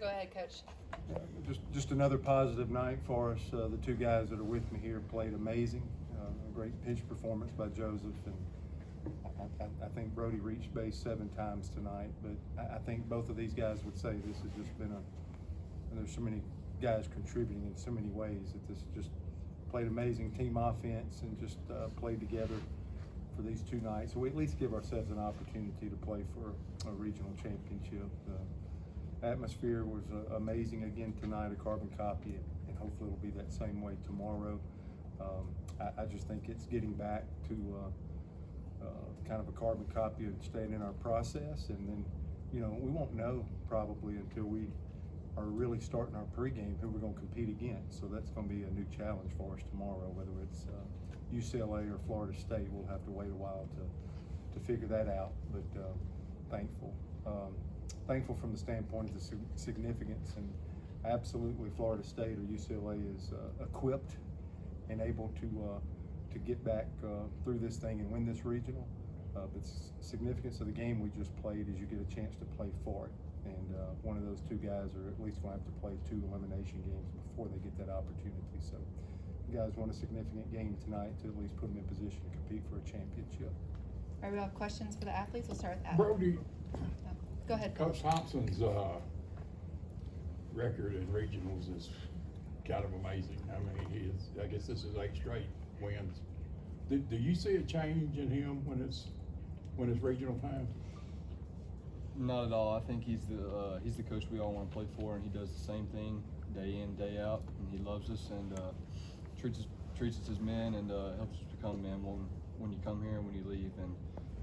ahead, Coach. Just another positive night for us. The two guys that are with me here played amazing. A great pitch performance by Joseph, and I think Brody reached base 7 times tonight. But I think both of these guys would say this has just been there's so many guys contributing in so many ways that this just played amazing team offense and just played together for these 2 nights. So we at least give ourselves an opportunity to play for a regional championship. Atmosphere was amazing again tonight, a carbon copy, and hopefully it'll be that same way tomorrow. I just think it's getting back to kind of a carbon copy and staying in our process, and then we won't know probably until we are really starting our pregame who we're going to compete against. So that's going to be a new challenge for us tomorrow, whether it's UCLA or Florida State. We'll have to wait a while to figure that out, but thankful from the standpoint of the significance, and absolutely Florida State or UCLA is equipped and able to get back through this thing and win this regional. But significance of the game we just played is you get a chance to play for it, and one of those 2 guys are at least going to have to play 2 elimination games before they get that opportunity. So you guys won a significant game tonight to at least put them in position to compete for a championship. All right, we have questions for the athletes. We'll start with Adam. Brody, go ahead. Coach Thompson's record in regionals is kind of amazing. I mean, I guess this is 8 straight wins. Do you see a change in him when it's regional time? Not at all. I think he's the coach we all want to play for, and he does the same thing day in, day out, and he loves us and treats us as men, and helps us become men when you come here and when you leave. And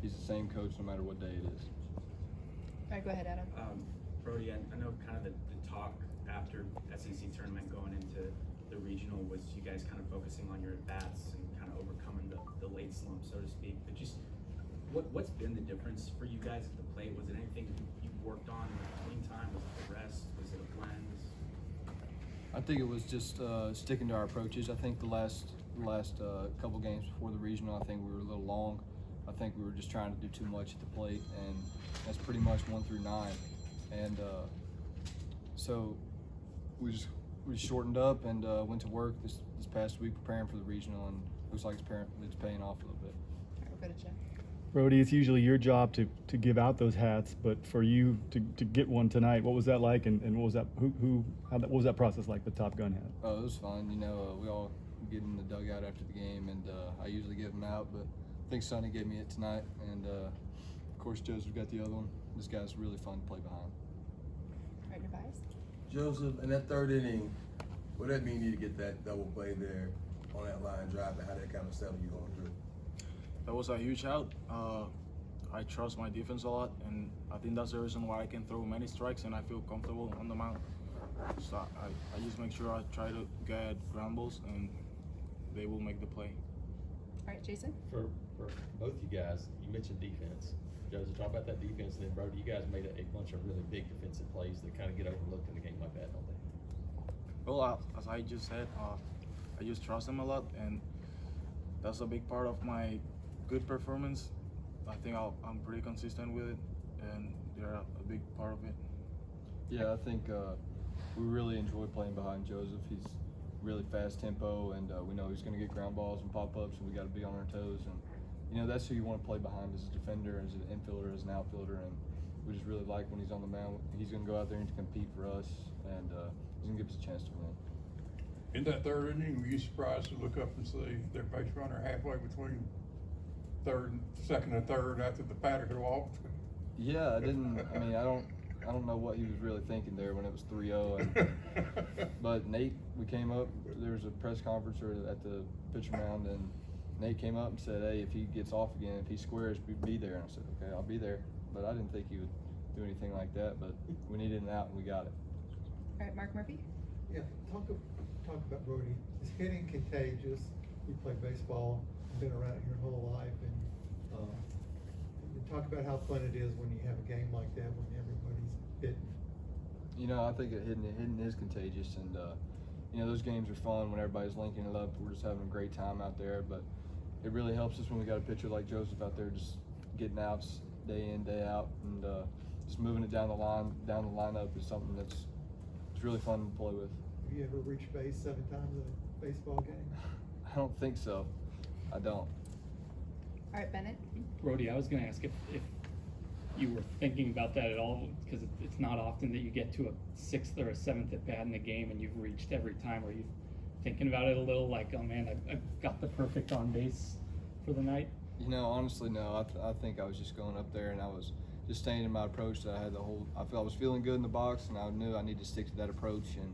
he's the same coach no matter what day it is. All right, go ahead, Adam. Brody, I know kind of the talk after SEC tournament going into the regional was you guys kind of focusing on your at-bats and kind of overcoming the late slump, so to speak. But just what's been the difference for you guys at the plate? Was it anything you worked on in between time? Was it the rest? Was it a blend? I think it was just sticking to our approaches. I think the last couple games before the regional, I think we were a little long. I think we were just trying to do too much at the plate, and that's pretty much 1 through 9. And so we just shortened up and went to work this past week preparing for the regional, and looks like it's paying off a little bit. All right, we'll go to Jeff. Brody, it's usually your job to give out those hats, but for you to get one tonight, what was that like, and what was that what was that process like, the Top Gun hat? Oh, it was fun. We all get in the dugout after the game, and I usually give them out, but I think Sonny gave me it tonight, and of course Joseph got the other one. This guy's really fun to play behind. All right, Tobias. Joseph, in that 3rd inning, what did that mean you to get that double play there on that line drive, and how that kind of settled you going through? That was a huge out. I trust my defense a lot, and I think that's the reason why I can throw many strikes and I feel comfortable on the mound. So I just make sure I try to get ground balls, and they will make the play. All right, Jason. For both you guys, you mentioned defense. Joseph, talk about that defense, and then Brody, you guys made a bunch of really big defensive plays that kind of get overlooked in a game like that, don't they? Well, as I just said, I just trust them a lot, and that's a big part of my good performance. I think I'm pretty consistent with it, and they're a big part of it. Yeah, I think we really enjoy playing behind Joseph. He's really fast tempo, and we know he's going to get ground balls and pop-ups, and we got to be on our toes. And that's who you want to play behind as a defender, as an infielder, as an outfielder. And we just really like when he's on the mound. He's going to go out there and compete for us, and he's going to give us a chance to win. In that 3rd inning, were you surprised to look up and see their base runner halfway between 2nd and 3rd after the batter had walked? Yeah, I didn't. I mean, I don't know what he was really thinking there when it was 3-0. But Nate, we came up. There was a press conference at the pitcher mound, and Nate came up and said, "Hey, if he gets off again, if he squares, be there." And I said, "Okay, I'll be there." But I didn't think he would do anything like that. But we needed an out, and we got it. All right, Mark Murphy. Yeah, talk about Brody. Is hitting contagious? You play baseball, been around it your whole life, and talk about how fun it is when you have a game like that when everybody's hitting. I think hitting is contagious, and those games are fun when everybody's linking it up. We're just having a great time out there, but it really helps us when we got a pitcher like Joseph out there just getting outs day in, day out, and just moving it down the lineup is something that's it's really fun to play with. Have you ever reached base 7 times in a baseball game? I don't think so. I don't. All right, Bennett. Brody, I was going to ask if you were thinking about that at all, because it's not often that you get to a 6th or a 7th at bat in the game and you've reached every time. Are you thinking about it a little, like, oh man, I've got the perfect on base for the night? You know, honestly, no. I think I was just going up there and I was just staying in my approach that I had the whole. I was feeling good in the box, and I knew I needed to stick to that approach and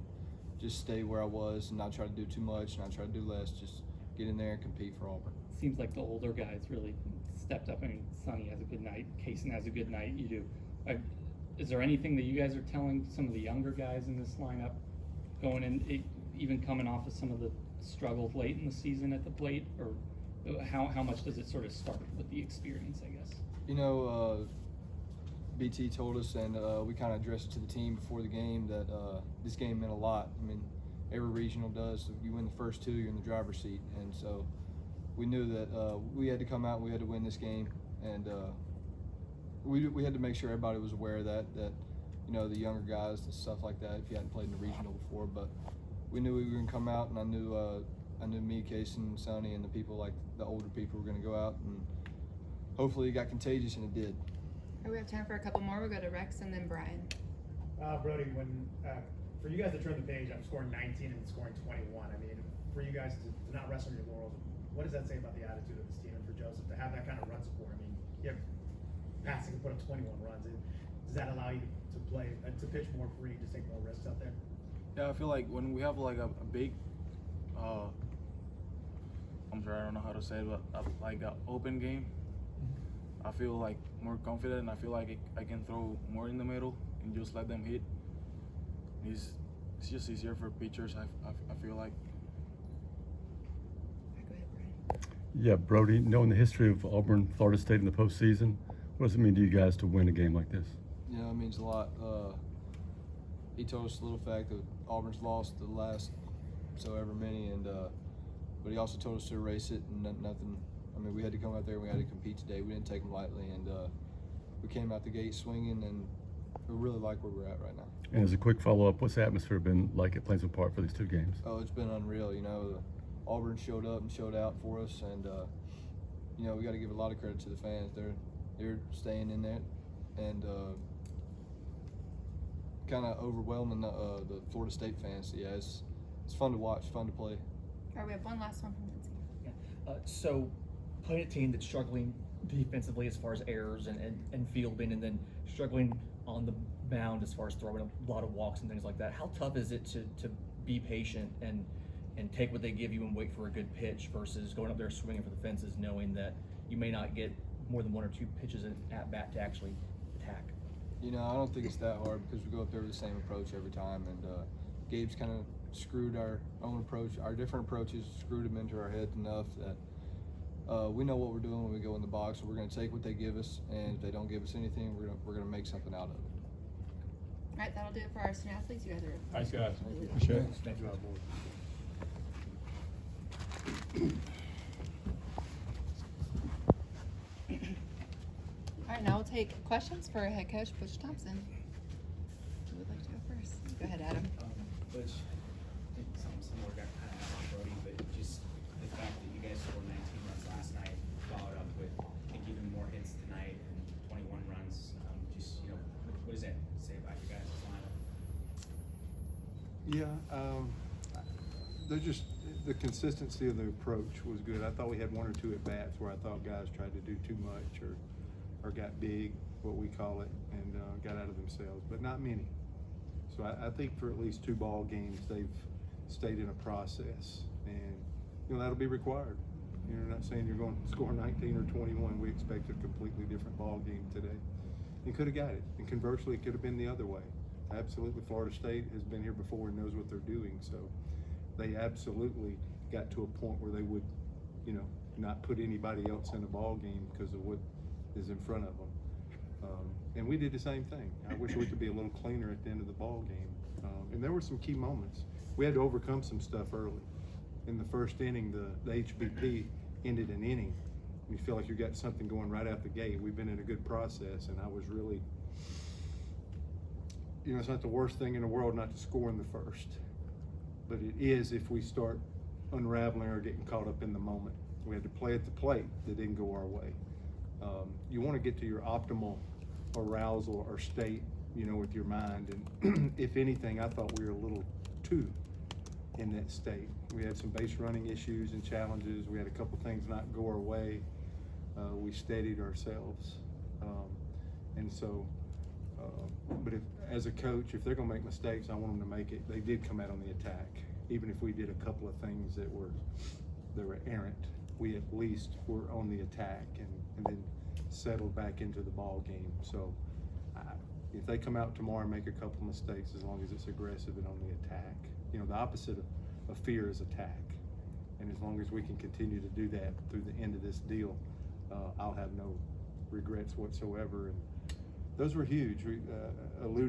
just stay where I was and not try to do too much, and not try to do less. Just get in there and compete for Auburn. Seems like the older guys really stepped up. I mean, Sonny has a good night, Kaysen has a good night, you do. Is there anything that you guys are telling some of the younger guys in this lineup going in, even coming off of some of the struggles late in the season at the plate, or how much does it sort of start with the experience, I guess? You know, BT told us, and we kind of addressed it to the team before the game, that this game meant a lot. I mean, every regional does. If you win the first 2, you're in the driver's seat, and so we knew that we had to come out and we had to win this game, and we had to make sure everybody was aware of that, you know, the younger guys and stuff like that, if you hadn't played in the regional before. But we knew we were going to come out, and I knew me, Kaysen, Sonny, and the people, like the older people, were going to go out, and hopefully it got contagious, and it did. All right, we have time for a couple more. We'll go to Rex and then Brian. Brody, when for you guys to turn the page, I'm scoring 19 and scoring 21. I mean, for you guys to not rest on your laurels, what does that say about the attitude of this team? And for Joseph to have that kind of run support, I mean, you have passing and put up 21 runs. Does that allow you to play, to pitch more free, just take more risks out there? Yeah, I feel like when we have like a big, I'm sorry, I don't know how to say it, but like an open game, I feel like more confident, and I feel like I can throw more in the middle and just let them hit. It's just easier for pitchers, I feel like. Go ahead, Brian. Yeah, Brody, knowing the history of Auburn, Florida State in the postseason, what does it mean to you guys to win a game like this? You know, it means a lot. He told us the little fact that Auburn's lost the last so ever many, and but he also told us to erase it, and nothing. I mean, we had to come out there and we had to compete today. We didn't take them lightly, and we came out the gate swinging, and we really like where we're at right now. And as a quick follow-up, what's the atmosphere been like at Plainsville Park for these 2 games? Oh, it's been unreal. You know, Auburn showed up and showed out for us, and you know, we got to give a lot of credit to the fans. They're staying in there, and kind of overwhelming the Florida State fans. So yeah, it's fun to watch, fun to play. All right, we have one last one from Lindsay. Yeah. So playing a team that's struggling defensively as far as errors and fielding, and then struggling on the mound as far as throwing a lot of walks and things like that, how tough is it to be patient and take what they give you and wait for a good pitch versus going up there swinging for the fences, knowing that you may not get more than 1 or 2 pitches at bat to actually attack? You know, I don't think it's that hard because we go up there with the same approach every time, and Gabe's kind of screwed our own approach, our different approaches screwed them into our heads enough that we know what we're doing when we go in the box. So we're going to take what they give us, and if they don't give us anything, we're going to make something out of it. All right, that'll do it for our student athletes. You guys are. Thanks, guys. Sure. Thank you. All right, now we'll take questions for head coach Butch Thompson. Who would like to go first? Go ahead, Adam. Butch, I think something similar got kind of asked Brody, but just the fact that you guys scored 19 runs last night, followed up with, I think, even more hits tonight and 21 runs. Just, you know, what does that say about you guys' lineup? Yeah, they're just, the consistency of the approach was good. I thought we had 1 or 2 at bats where I thought guys tried to do too much or got big, what we call it, and got out of themselves, but not many. So I think for at least 2 ball games, they've stayed in a process, and you know that'll be required. You're not saying you're going to score 19 or 21. We expect a completely different ball game today, and could have got it. And conversely, it could have been the other way. Absolutely, Florida State has been here before and knows what they're doing, so they absolutely got to a point where they would, you know, not put anybody else in a ball game because of what is in front of them. And we did the same thing. I wish we could be a little cleaner at the end of the ball game. And there were some key moments. We had to overcome some stuff early. In the first inning, the HBP ended an inning. You feel like you got something going right out the gate. We've been in a good process, and I was really you know, it's not the worst thing in the world not to score in the first, but it is if we start unraveling or getting caught up in the moment. We had to play at the plate that didn't go our way. You want to get to your optimal arousal or state, you know, with your mind. And if anything, I thought we were a little too in that state. We had some base running issues and challenges. We had a couple things not go our way. We steadied ourselves. And so, but if, as a coach, if they're going to make mistakes, I want them to make it. They did come out on the attack. Even if we did a couple of things that were errant, we at least were on the attack and then settled back into the ball game. So if they come out tomorrow and make a couple mistakes, as long as it's aggressive and on the attack, you know, the opposite of fear is attack. And as long as we can continue to do that through the end of this deal, I'll have no regrets whatsoever. And those were huge.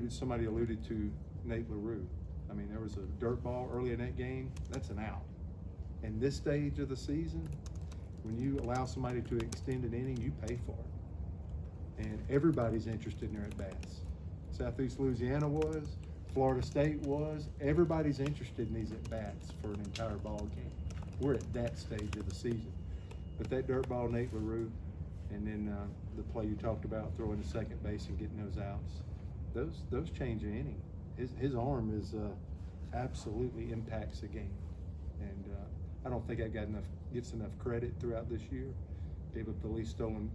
Somebody alluded to Nate LaRue. I mean, there was a dirt ball early in that game. That's an out. And this stage of the season, when you allow somebody to extend an inning, you pay for it. And everybody's interested in their at-bats. Southeast Louisiana was, Florida State was. Everybody's interested in these at-bats for an entire ball game. We're at that stage of the season. But that dirt ball, Nate LaRue, and then the play you talked about, throwing to second base and getting those outs, those change an inning. His arm is absolutely impacts the game. And I don't think I gets enough credit throughout this year. Gave up the least stolen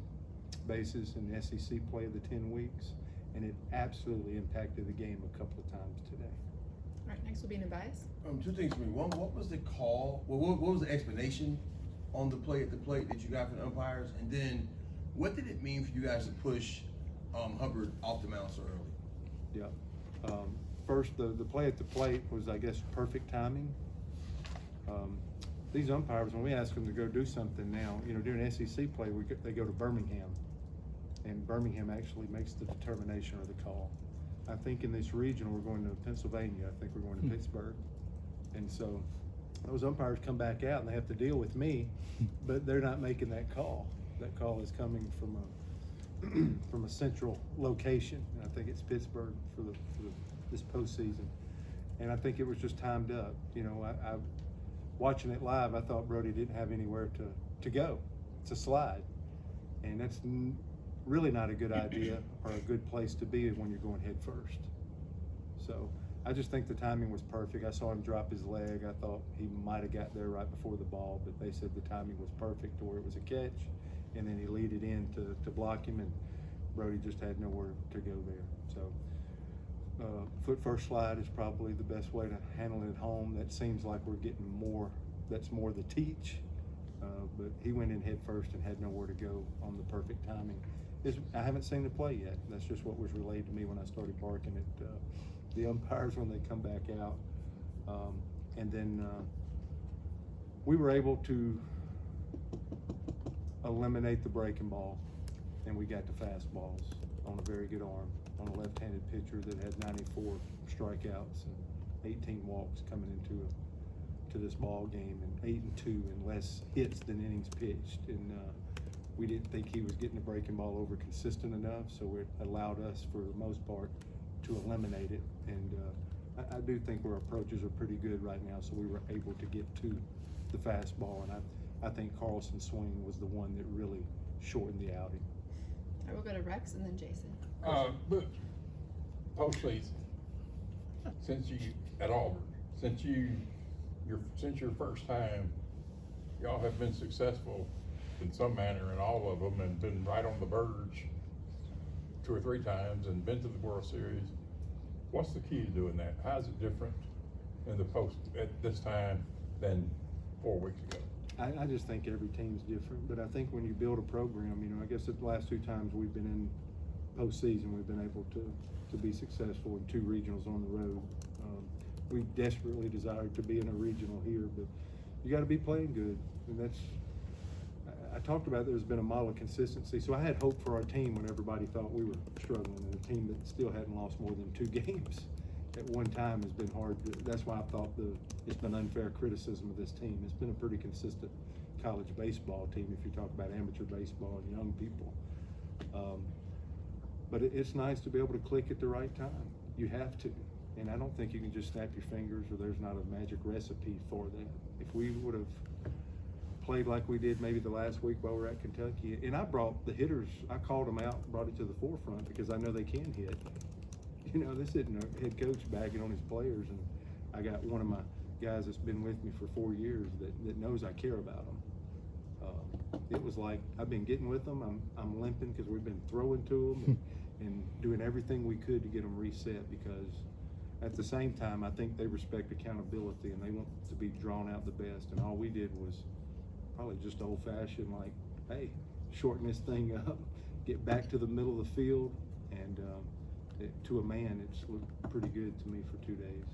bases in the SEC play of the 10 weeks, and it absolutely impacted the game a couple of times today. All right, next will be Nebias. Two things for me. One, what was the call? Well, what was the explanation on the play at the plate that you got from the umpires? And then, what did it mean for you guys to push Hubbard off the mound so early? Yeah. First, the play at the plate was, I guess, perfect timing. These umpires, when we ask them to go do something now, you know, during SEC play, they go to Birmingham, and Birmingham actually makes the determination or the call. I think in this region, we're going to Pennsylvania. I think we're going to Pittsburgh. And so those umpires come back out and they have to deal with me, but they're not making that call. That call is coming from a central location, and I think it's Pittsburgh for this postseason. And I think it was just timed up. You know, I watching it live, I thought Brody didn't have anywhere to go. It's a slide, and that's really not a good idea or a good place to be when you're going head first. So I just think the timing was perfect. I saw him drop his leg. I thought he might have got there right before the ball, but they said the timing was perfect to where it was a catch, and then he leaded in to block him, and Brody just had nowhere to go there. So foot first slide is probably the best way to handle it at home. That seems like we're getting more, that's more the teach, but he went in head first and had nowhere to go on the perfect timing. I haven't seen the play yet. That's just what was relayed to me when I started barking at the umpires when they come back out. And then we were able to eliminate the breaking ball, and we got the fastballs on a very good arm, on a left-handed pitcher that had 94 strikeouts and 18 walks coming into this ball game, and 8-2 and less hits than innings pitched. And we didn't think he was getting the breaking ball over consistent enough, so it allowed us, for the most part, to eliminate it. And I do think our approaches are pretty good right now, so we were able to get to the fastball, and I think Carlson's swing was the one that really shortened the outing. All right, we'll go to Rex and then Jason. But postseason, since you at Auburn, since your first time, y'all have been successful in some manner in all of them, and been right on the verge 2 or 3 times, and been to the World Series. What's the key to doing that? How is it different in the post at this time than 4 weeks ago? I just think every team's different, but I think when you build a program, you know, I guess the last 2 times we've been in postseason, we've been able to be successful in 2 regionals on the road. We desperately desired to be in a regional here, but you got to be playing good, and that's. I talked about there's been a model of consistency, so I had hope for our team when everybody thought we were struggling, and a team that still hadn't lost more than 2 games at one time has been hard. That's why I thought it's been unfair criticism of this team. It's been a pretty consistent college baseball team if you talk about amateur baseball and young people. But it's nice to be able to click at the right time. You have to. And I don't think you can just snap your fingers or there's not a magic recipe for that. If we would have played like we did maybe the last week while we were at Kentucky, and I brought the hitters, I called them out, brought it to the forefront because I know they can hit. You know, this isn't a head coach bagging on his players, and I got one of my guys that's been with me for 4 years that knows I care about them. It was like I've been getting with them. I'm limping because we've been throwing to them and doing everything we could to get them reset, because at the same time I think they respect accountability and they want to be drawn out the best. And all we did was probably just old-fashioned, like, hey, shorten this thing up, get back to the middle of the field, and to a man, it's looked pretty good to me for 2 days.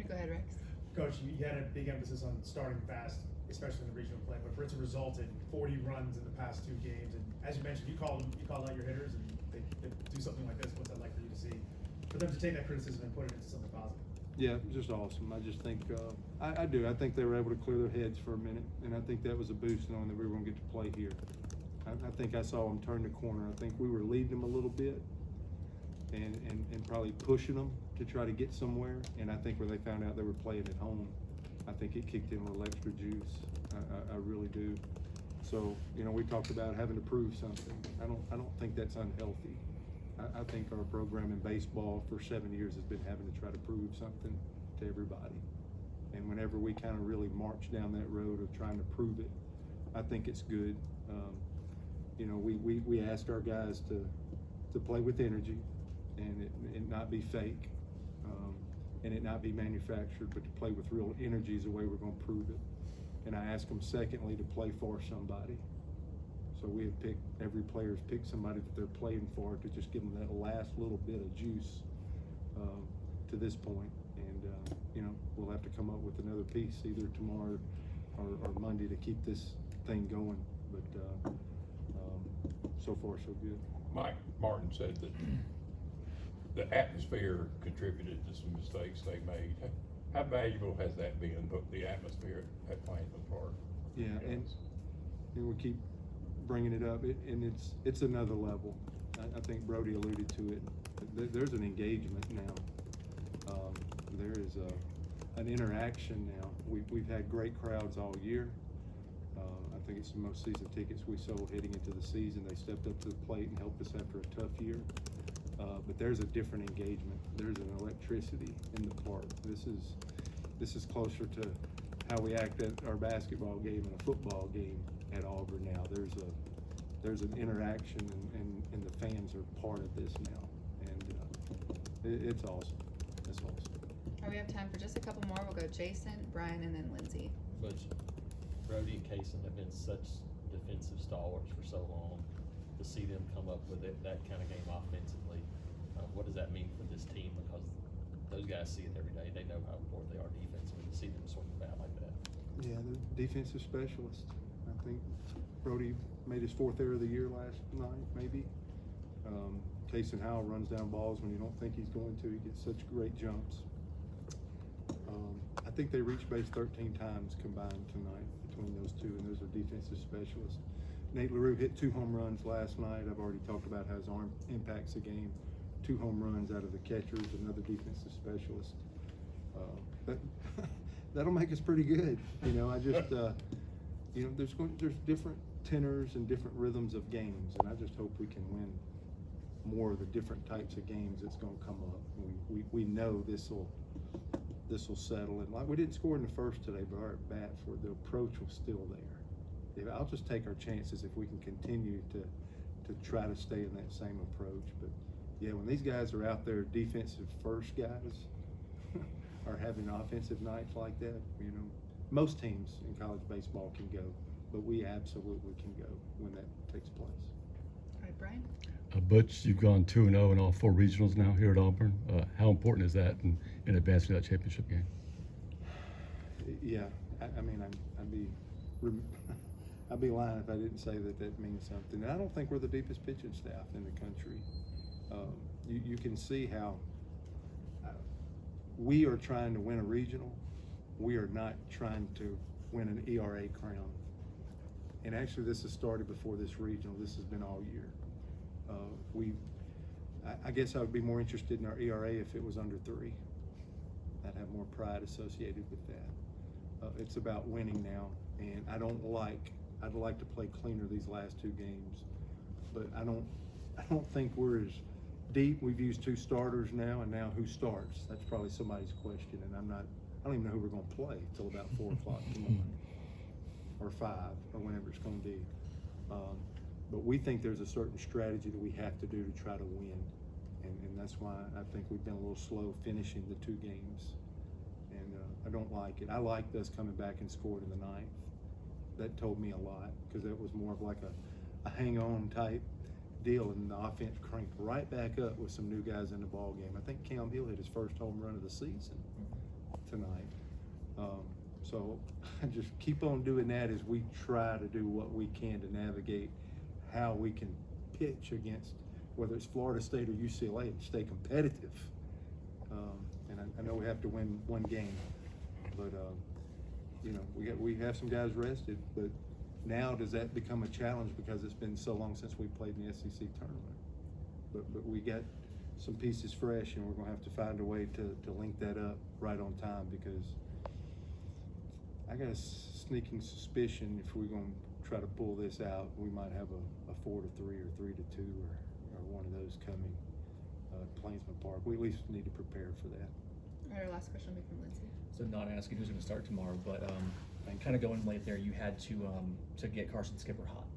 Go ahead, Rex. Coach, you had a big emphasis on starting fast, especially in the regional play, but for it to result in 40 runs in the past 2 games, and as you mentioned, you called out your hitters, and they do something like this. What's that like for you to see? For them to take that criticism and put it into something positive? Yeah, just awesome. I just think, I do. I think they were able to clear their heads for a minute, and I think that was a boost knowing that we were going to get to play here. I think I saw them turn the corner. I think we were leading them a little bit and probably pushing them to try to get somewhere. And I think when they found out they were playing at home, I think it kicked in a little extra juice. I really do. So, you know, we talked about having to prove something. I don't think that's unhealthy. I think our program in baseball for 7 years has been having to try to prove something to everybody. And whenever we kind of really march down that road of trying to prove it, I think it's good. You know, we asked our guys to play with energy and it not be fake, and it not be manufactured, but to play with real energy is the way we're going to prove it. And I asked them, secondly, to play for somebody. So we have picked, every player's picked somebody that they're playing for to just give them that last little bit of juice to this point. And, you know, we'll have to come up with another piece either tomorrow or Monday to keep this thing going. But so far, so good. Mike Martin said that the atmosphere contributed to some mistakes they made. How valuable has that been, the atmosphere at Plainsman Park? Yeah, and we keep bringing it up, and it's another level. I think Brody alluded to it. There's an engagement now. There is an interaction now. We've had great crowds all year. I think it's the most season tickets we sold heading into the season. They stepped up to the plate and helped us after a tough year. But there's a different engagement. There's an electricity in the park. This is closer to how we act at our basketball game and a football game at Auburn now. There's an interaction and the fans are part of this now. And it's awesome. It's awesome. All right, we have time for just a couple more. We'll go Jason, Brian, and then Lindsay. Butch, Brody and Kaysen have been such defensive stalwarts for so long. To see them come up with that kind of game offensively, what does that mean for this team? Because those guys see it every day. They know how important they are defensively. To see them sort of bat like that. Yeah, the defensive specialist. I think Brody made his 4th error of the year last night, maybe. Kaysen Howell runs down balls when you don't think he's going to. He gets such great jumps. I think they reached base 13 times combined tonight between those two, and those are defensive specialists. Nate LaRue hit 2 home runs last night. I've already talked about how his arm impacts the game. 2 home runs out of the catchers, another defensive specialist. That'll make us pretty good. You know, I just, you know, there's different tenors and different rhythms of games, and I just hope we can win more of the different types of games that's going to come up. We know this will settle. And like, we didn't score in the first today, but our at-bat for the approach was still there. I'll just take our chances if we can continue to try to stay in that same approach. But yeah, when these guys are out there, defensive first guys are having offensive nights like that, you know, most teams in college baseball can go, but we absolutely can go when that takes place. All right, Brian. Butch, you've gone 2-0 in all 4 regionals now here at Auburn. How important is that in advancing to that championship game? Yeah, I mean, I'd be lying if I didn't say that means something. And I don't think we're the deepest pitching staff in the country. You can see how we are trying to win a regional. We are not trying to win an ERA crown. And actually, this has started before this regional. This has been all year. I guess I would be more interested in our ERA if it was under 3. I'd have more pride associated with that. It's about winning now, and I'd like to play cleaner these last 2 games, but I don't think we're as deep. We've used 2 starters now, and now who starts? That's probably somebody's question, and I don't even know who we're going to play till about 4 o'clock tomorrow, or 5, or whenever it's going to be. But we think there's a certain strategy that we have to do to try to win, and that's why I think we've been a little slow finishing the 2 games, and I don't like it. I liked us coming back and scored in the 9th. That told me a lot, because that was more of like a hang-on type deal, and the offense cranked right back up with some new guys in the ball game. I think Cam Hill hit his first home run of the season tonight. So I just keep on doing that as we try to do what we can to navigate how we can pitch against, whether it's Florida State or UCLA, and stay competitive. And I know we have to win 1 game, but you know, we have some guys rested, but now does that become a challenge because it's been so long since we played in the SEC tournament? But we got some pieces fresh, and we're gonna have to find a way to link that up right on time, because I got a sneaking suspicion if we're gonna try to pull this out, we might have a 4-3 or 3-2 or one of those coming at Plainsman Park. We at least need to prepare for that. All right, our last question will be from Lindsay. So not asking who's going to start tomorrow, but kind of going late there, you had to get Carson Skipper hot,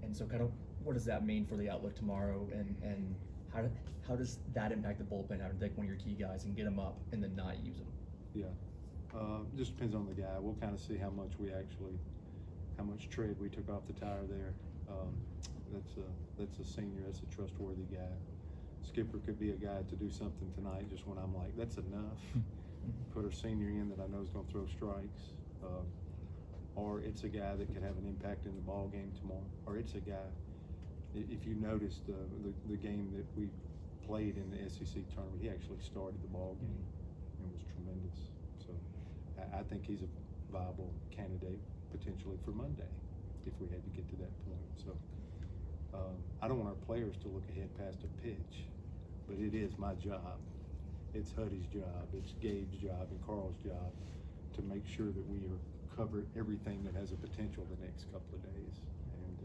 and so kind of what does that mean for the outlook tomorrow, and how does that impact the bullpen, having to take one of your key guys and get them up and then not use them? Yeah, just depends on the guy. We'll kind of see how much tread we took off the tire there. That's a senior. That's a trustworthy guy. Skipper could be a guy to do something tonight just when I'm like, that's enough. Put a senior in that I know is going to throw strikes. Or it's a guy that could have an impact in the ball game tomorrow. Or it's a guy, if you noticed the game that we played in the SEC tournament, he actually started the ball game and was tremendous. So I think he's a viable candidate potentially for Monday if we had to get to that point. So I don't want our players to look ahead past a pitch, but it is my job. It's Huddy's job, it's Gabe's job, and Carl's job to make sure that we are covered everything that has a potential the next couple of days. And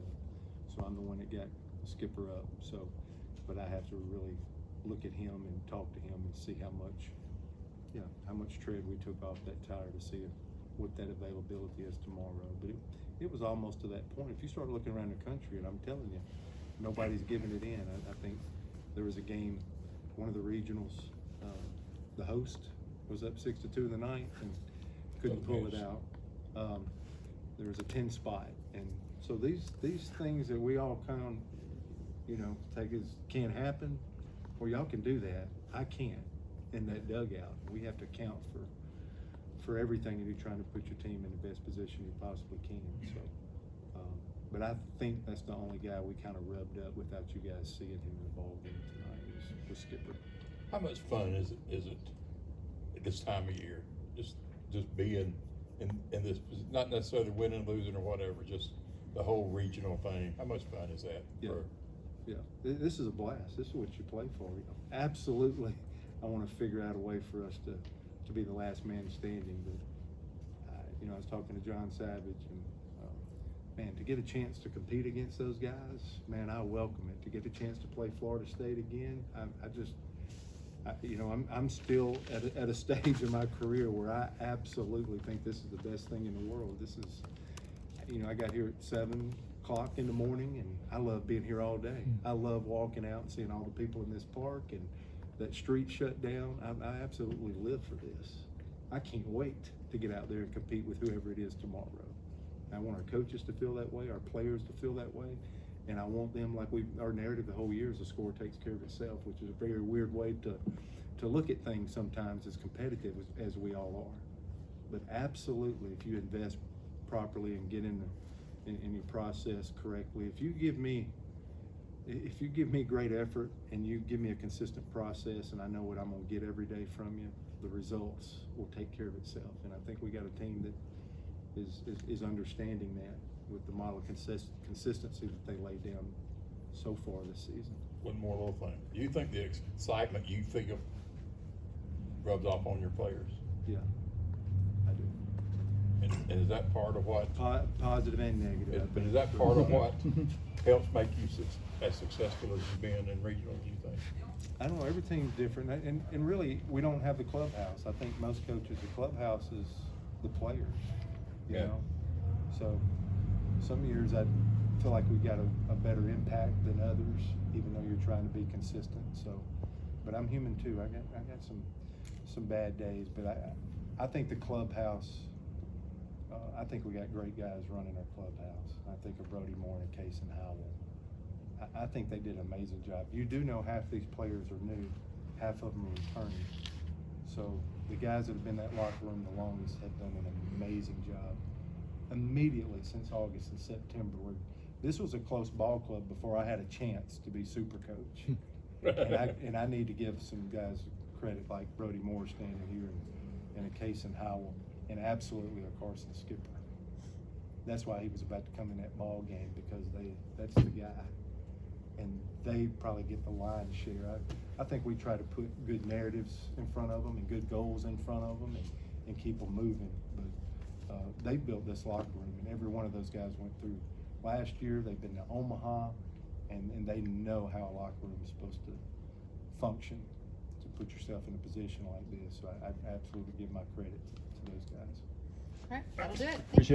so I'm the one that got Skipper up. So, but I have to really look at him and talk to him and see how much tread we took off that tire to see what that availability is tomorrow. But it was almost to that point. If you start looking around the country, and I'm telling you, nobody's giving it in. I think there was a game, one of the regionals, the host was up 6-2 in the 9th and couldn't pull it out. There was a 10 spot, and so these things that we all kind of, take as can't happen. Well, y'all can do that. I can't in that dugout. We have to account for everything that you're trying to put your team in the best position you possibly can. So, but I think that's the only guy we kind of rubbed up without you guys seeing him in the ball game tonight was Skipper. How much fun is it at this time of year? Just being in this, not necessarily winning, losing, or whatever, just the whole regional thing. How much fun is that? Yeah, this is a blast. This is what you play for. Absolutely, I want to figure out a way for us to be the last man standing. But I was talking to John Savage, and man, to get a chance to compete against those guys, man, I welcome it. To get a chance to play Florida State again, I'm still at a stage in my career where I absolutely think this is the best thing in the world. This is, I got here at 7 o'clock in the morning, and I love being here all day. I love walking out and seeing all the people in this park and that street shut down. I absolutely live for this. I can't wait to get out there and compete with whoever it is tomorrow. I want our coaches to feel that way, our players to feel that way, and I want them, like our narrative the whole year is the score takes care of itself, which is a very weird way to look at things sometimes, as competitive as we all are. But absolutely, if you invest properly and get in your process correctly, if you give me great effort and you give me a consistent process and I know what I'm going to get every day from you, the results will take care of itself. And I think we got a team that is understanding that with the model of consistency that they laid down so far this season. one more little thing. Do you think the excitement you feel rubs off on your players? Yeah, I do. And is that part of what, Positive and negative. I but think. is that part of what helps make you as successful as you've been in regional, do you think? I don't know, every team's different, and really, we don't have the clubhouse. I think most coaches, the clubhouse is the players, you Yeah. know? So, some years I feel like we got a better impact than others, even though you're trying to be consistent, so. But I'm human too, I got some bad days, but I think the clubhouse, I think we got great guys running our clubhouse. I think of Brody Moore and Case and Howell. I think they did an amazing job. You do know half these players are new, half of them are returning. So the guys that have been in that locker room the longest have done an amazing job. Immediately since August and September, this was a close ball club before I had a chance to be super coach. and I need to give some guys credit like Brody Moore standing here and a Case and Howell, and absolutely a Carson Skipper. That's why he was about to come in that ball game, because that's the guy. And they probably get the lion's share. I think we try to put good narratives in front of them and good goals in front of them and keep them moving. But they built this locker room, and every one of those guys went through last year. They've been to Omaha, and they know how a locker room is supposed to function to put yourself in a position like this. So I absolutely give my credit to those guys. All right, that'll do it. Thank Appreciate